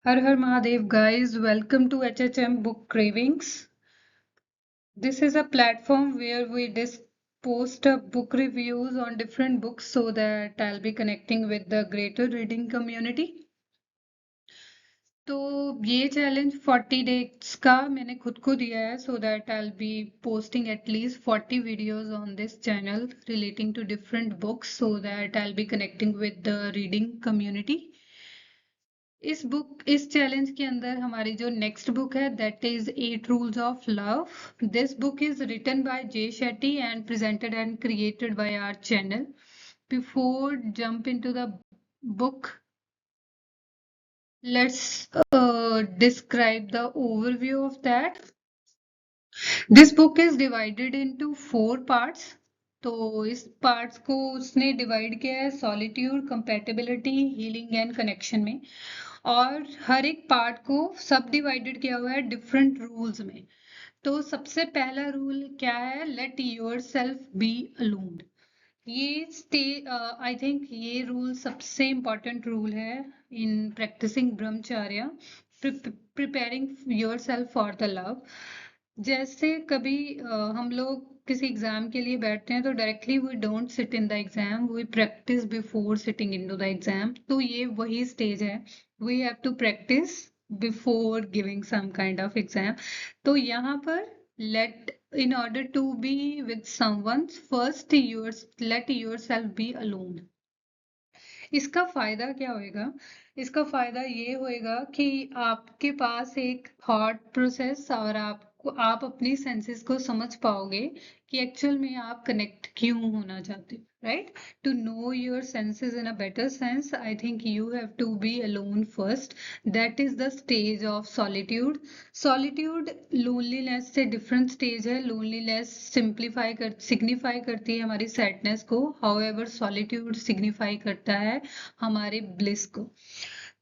Har Har Mahadev, guys. Welcome to HHM Book Cravings. This is a platform where we post book reviews on different books so that I'll be connecting with the greater reading community. तो ये challenge 40 days का मैंने खुद को दिया है so that I'll be posting at least 40 videos on this channel relating to different books so that I'll be connecting with the reading community. इस challenge के अंदर हमारी जो नेक्स्ट बुक है that is 8 rules of love. This book is written by J Shetty and presented and created by our channel. Before jump into the book, let's describe the overview of that. This book is divided into 4 parts. तो इस parts को उसने divide किया है solitude, compatibility, healing and connection में. और हर एक part को सब डिवाइडेड किया हुआ है डिफरेंट रूल्स में. तो सबसे पहला रूल क्या है? Let yourself be alone. ये आई थिंक ये रूल सबसे इम्पोर्टेंट रूल है in practicing brahmacharya, preparing yourself for the love. जैसे कभी हम लोग किसी एग्जाम के लिए बैठते हैं तो directly we don't sit in the exam, we practice before sitting into the exam. तो ये वही स्टेज है. We have to practice before giving some kind of exam. तो यहाँ पर in order to be with someone, first let yourself be alone. इसका फायदा क्या होएगा? इसका फायदा ये होएगा कि आपके पास एक थॉट प्रोसेस और आप अपनी सेंसेस को समझ पाओगे कि एक्चुअल में आप कनेक्ट क्यों होना चाहते हो. Right? To know your senses in a better sense, I think you have to be alone first. That is the stage of solitude. Solitude loneliness से डिफरेंट स्टेज है. लोनलीनेस सिग्निफाई करती है हमारी सैडनेस को. हाउएवर सॉलिट्यूड सिग्निफाई करता है हमारे bliss को.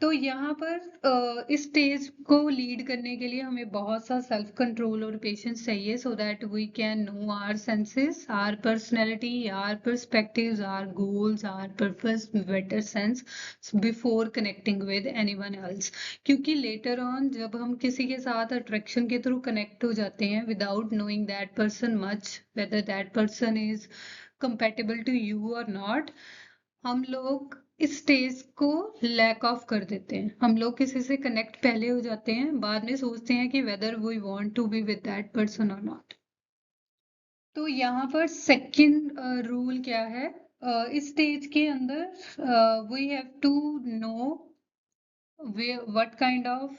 तो यहाँ पर इस स्टेज को लीड करने के लिए हमें बहुत सा सेल्फ कंट्रोल और पेशेंस चाहिए so that we can know our senses, our personality, our perspectives, our goals, our purpose better sense before connecting with anyone else. क्योंकि लेटर ऑन जब हम किसी के साथ अट्रैक्शन के थ्रू कनेक्ट हो जाते हैं without knowing that person much, whether that person is compatible to you or not, हम लोग इस स्टेज को लैक ऑफ कर देते हैं. हम लोग किसी से कनेक्ट पहले हो जाते हैं, बाद में सोचते हैं कि whether we want to be with that person और नॉट. तो यहाँ पर सेकंड रूल क्या है? इस स्टेज के अंदर we have to know what kind of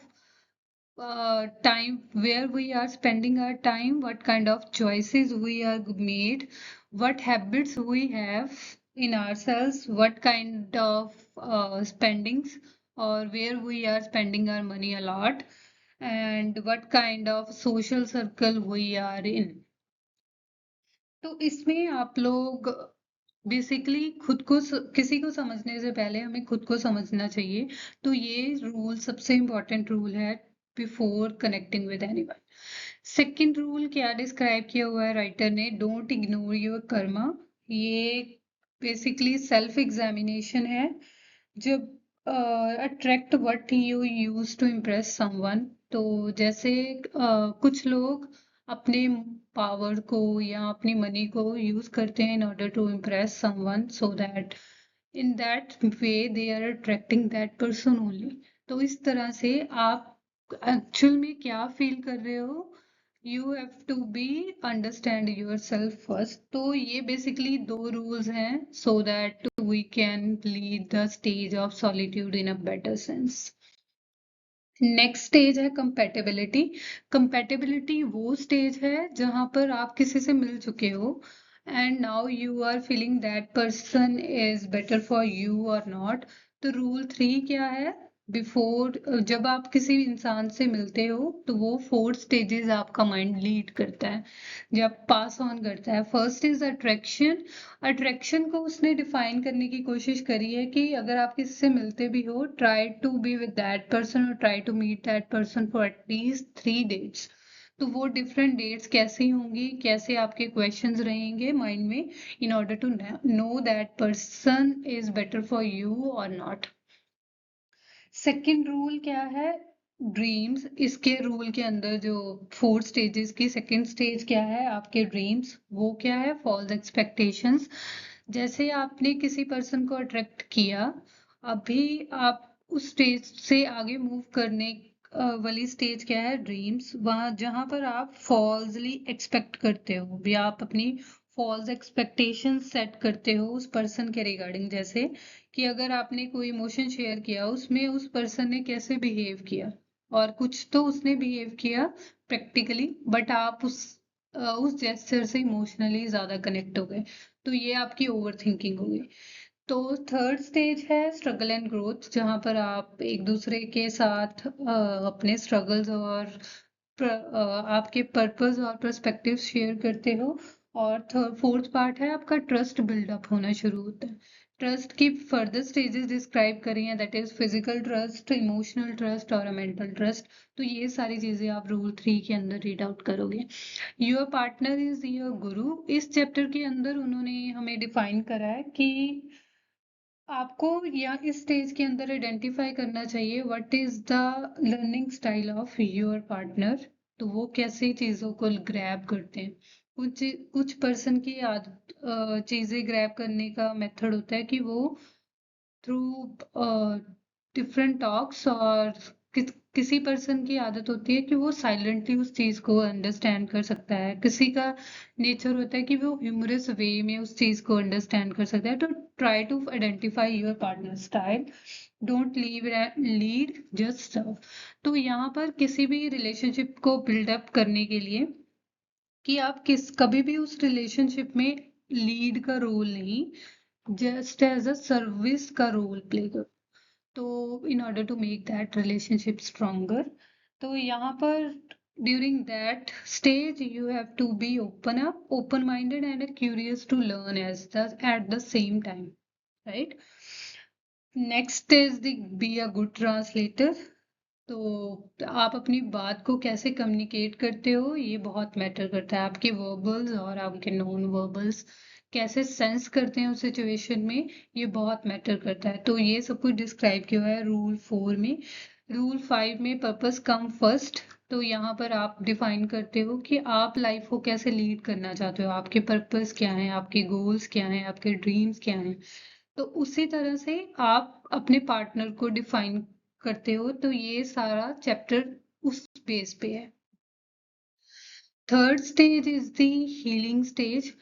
time, where we are spending our time, what kind of choices we are made, what habits we have in ourselves, what kind of spendings, or where we are spending our money a lot, and what kind of social circle we are in. तो इसमें आप लोग basically खुद को किसी को समझने से पहले हमें खुद को समझना चाहिए. तो ये रूल सबसे इम्पोर्टेंट रूल है before connecting with anyone. Second rule क्या डिस्क्राइब किया हुआ है राइटर ने? Don't ignore your karma. ये बेसिकली सेल्फ एग्जामिनेशन है. जब attract what you use to impress someone. तो जैसे कुछ लोग अपने पावर को या अपनी मनी को यूज करते हैं in order to impress someone so that in that way they are attracting that person only. तो इस तरह से आप एक्चुअल में क्या फील कर रहे हो, you have to be understand yourself first. तो ये बेसिकली 2 रूल्स हैं so that we can lead the stage of solitude in a better sense. Next stage है कंपैटिबिलिटी. कंपैटिबिलिटी वो स्टेज है जहां पर आप किसी से मिल चुके हो and now you are feeling that person is better for you और नॉट. तो रूल 3 क्या है? बिफोर जब आप किसी इंसान से मिलते हो तो वो 4 स्टेजेस आपका माइंड लीड करता है, जब पास ऑन करता है. First is attraction. अट्रैक्शन को उसने डिफाइन करने की कोशिश करी है कि अगर आप किसी से मिलते भी हो, try to be with that person और try to meet that person for at least 3 dates. तो वो डिफरेंट डेट्स कैसी होंगी, कैसे आपके क्वेश्चंस रहेंगे माइंड में in order to know that person is better for you और नॉट. सेकंड रूल क्या है? ड्रीम्स। इसके रूल के अंदर जो 4 स्टेजेस की सेकंड स्टेज क्या है? आपके ड्रीम्स। वो क्या है? False expectations. जैसे आपने किसी पर्सन को अट्रैक्ट किया, अभी आप उस स्टेज से आगे मूव करने वाली स्टेज क्या है? ड्रीम्स। वहां जहां पर आप फॉल्सली एक्सपेक्ट करते हो या आप अपनी फॉल्स एक्सपेक्टेशन सेट करते हो उस पर्सन के रिगार्डिंग। जैसे कि अगर आपने कोई इमोशन शेयर किया, उसमें उस पर्सन ने कैसे बिहेव किया, और कुछ तो उसने बिहेव किया प्रैक्टिकली, बट आप उस जेस्चर से इमोशनली ज्यादा कनेक्ट हो गए, तो ये आपकी ओवर थिंकिंग हो गई। तो थर्ड स्टेज है स्ट्रगल एंड ग्रोथ, जहां पर आप एक दूसरे के साथ अपने स्ट्रगल्स और आपके पर्पस और पर्सपेक्टिव शेयर करते हो। और फोर्थ पार्ट है आपका ट्रस्ट बिल्डअप होना शुरू होता है। ट्रस्ट की फर्दर स्टेजेस डिस्क्राइब करी हैं, that is physical trust, emotional trust और मेंटल ट्रस्ट। तो ये सारी चीजें आप रूल 3 के अंदर रीड आउट करोगे। योर पार्टनर इज योर गुरु। इस चैप्टर के अंदर उन्होंने हमें डिफाइन करा है कि आपको या इस स्टेज के अंदर आइडेंटिफाई करना चाहिए what is the learning style of your partner. तो वो कैसे चीजों को ग्रैब करते हैं। कुछ पर्सन की आदत चीजें ग्रैब करने का मेथड होता है कि वो थ्रू डिफरेंट टॉक्स, और किसी पर्सन की आदत होती है कि वो साइलेंटली उस चीज को अंडरस्टैंड कर सकता है। किसी का नेचर होता है कि वो ह्यूमरस वे में उस चीज को अंडरस्टैंड कर सकता है। तो try to identify your partner style, don't lead just serve. तो यहाँ पर किसी भी रिलेशनशिप को बिल्डअप करने के लिए कि आप कभी भी उस रिलेशनशिप में लीड का रोल नहीं, जस्ट एज अ सर्विस का रोल प्ले करो। तो in order to make that relationship stronger, तो यहाँ पर during that stage you have to be open minded and curious to learn at the same time, right? Next is the be a good translator. तो आप अपनी बात को कैसे communicate करते हो, ये बहुत मैटर करता है। आपके वर्बल्स और आपके नॉन वर्बल्स कैसे सेंस करते हैं उस सिचुएशन में, ये बहुत मैटर करता है। तो ये सब कुछ डिस्क्राइब किया है रूल 4 में। रूल 5 में पर्पस कम फर्स्ट। तो यहाँ पर आप डिफाइन करते हो कि आप लाइफ को कैसे लीड करना चाहते हो, आपके पर्पस क्या हैं, आपके गोल्स क्या हैं, आपके ड्रीम्स क्या हैं। तो उसी तरह से आप अपने पार्टनर को डिफाइन करते हो। तो ये सारा चैप्टर उस बेस पे है। Third stage is the healing stage.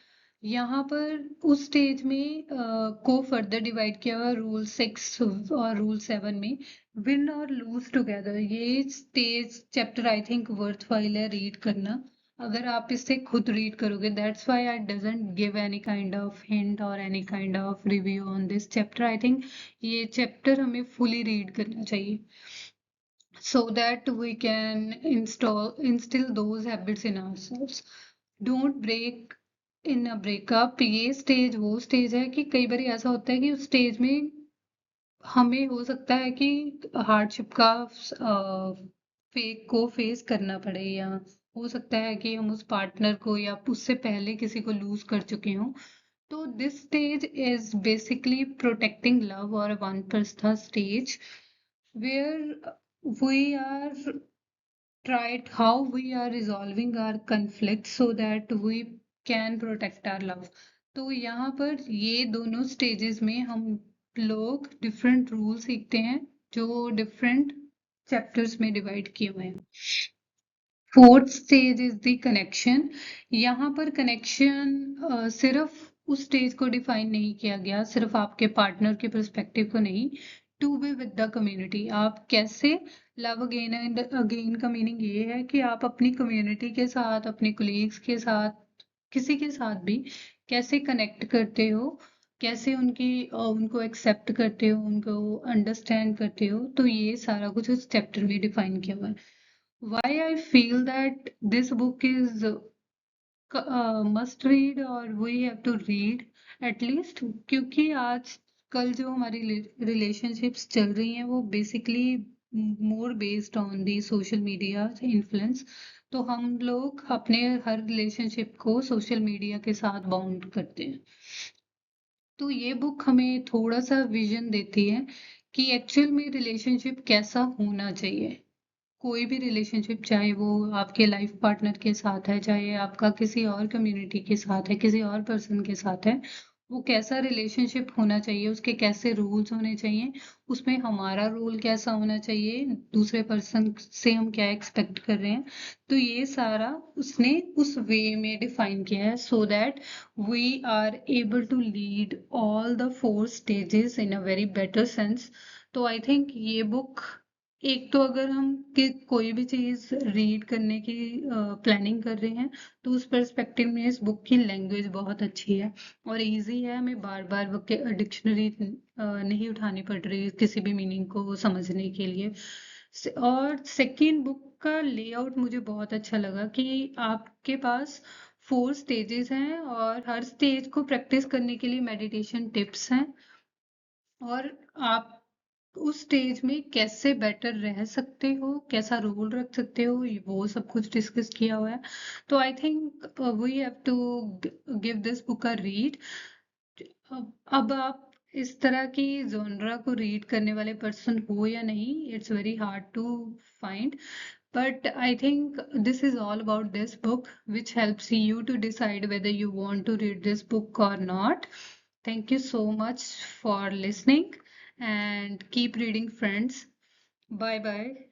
यहाँ पर उस स्टेज में को फर्दर डिवाइड किया हुआ रूल 6 और रूल 7 में। विन और लूज टुगेदर, ये stage chapter I think worthwhile है रीड करना। अगर आप इसे खुद रीड करोगे, that's why I doesn't give any kind of hint और any kind of review on this chapter. I think ये चैप्टर हमें फुली रीड करना चाहिए, so that we can instill those habits in ourselves. Don't break in a breakup। ये stage वो stage है कि कई बार ऐसा होता है कि उस स्टेज में हमें हो सकता है कि हार्डशिप का फेक को फेस करना पड़े, या हो सकता है कि हम उस पार्टनर को या उससे पहले किसी को लूज कर चुके हों। तो this stage is basically protecting love, और one person stage where we are tried how we are resolving our conflict so that we can protect our love। तो यहाँ पर ये दोनों स्टेजेस में हम लोग डिफरेंट रूल सीखते हैं जो डिफरेंट चैप्टर्स में डिवाइड किए हुए हैं। Fourth stage is the connection. यहाँ पर कनेक्शन सिर्फ उस स्टेज को डिफाइन नहीं किया गया, सिर्फ आपके पार्टनर के पर्सपेक्टिव को नहीं, to be with the community. आप कैसे लव अगेन एंड अगेन का मीनिंग ये है कि आप अपनी कम्युनिटी के साथ, अपने कोलीग्स के साथ, किसी के साथ भी कैसे कनेक्ट करते हो, कैसे उनको एक्सेप्ट करते हो, उनको अंडरस्टैंड करते हो। तो ये सारा कुछ उस चैप्टर में डिफाइन किया हुआ है। Why I feel that this book is must read और we have to read at least, क्योंकि आज कल जो हमारी रिलेशनशिप्स चल रही हैं वो basically more based on the social media influence. तो हम लोग अपने हर रिलेशनशिप को सोशल मीडिया के साथ बाउंड करते हैं। तो ये बुक हमें थोड़ा सा विजन देती है कि एक्चुअल में रिलेशनशिप कैसा होना चाहिए। कोई भी रिलेशनशिप, चाहे वो आपके लाइफ पार्टनर के साथ है, चाहे आपका किसी और कम्युनिटी के साथ है, किसी और पर्सन के साथ है, वो कैसा रिलेशनशिप होना चाहिए, उसके कैसे रूल्स होने चाहिए, उसमें हमारा रोल कैसा होना चाहिए, दूसरे पर्सन से हम क्या एक्सपेक्ट कर रहे हैं, तो ये सारा उसने उस वे में डिफाइन किया है, so that we are able to lead all the 4 stages in a very better sense. तो आई थिंक ये बुक, एक तो अगर हम कोई भी चीज रीड करने की प्लानिंग कर रहे हैं, तो उस पर्सपेक्टिव में इस बुक की लैंग्वेज बहुत अच्छी है और इजी है। हमें बार बार डिक्शनरी नहीं उठानी पड़ रही किसी भी मीनिंग को समझने के लिए। और सेकंड, बुक का लेआउट मुझे बहुत अच्छा लगा कि आपके पास 4 स्टेजेस हैं और हर स्टेज को प्रैक्टिस करने के लिए मेडिटेशन टिप्स हैं, और आप उस स्टेज में कैसे बेटर रह सकते हो, कैसा रोल रख सकते हो, वो सब कुछ डिस्कस किया हुआ है। तो I think we have to give this book a read. अब आप इस तरह की जोनरा को रीड करने वाले पर्सन हो या नहीं, it's very hard to find, but I think this is all about this book, which helps you to decide whether you want to read this book or not. Thank you so much for listening and keep reading, friends. Bye bye.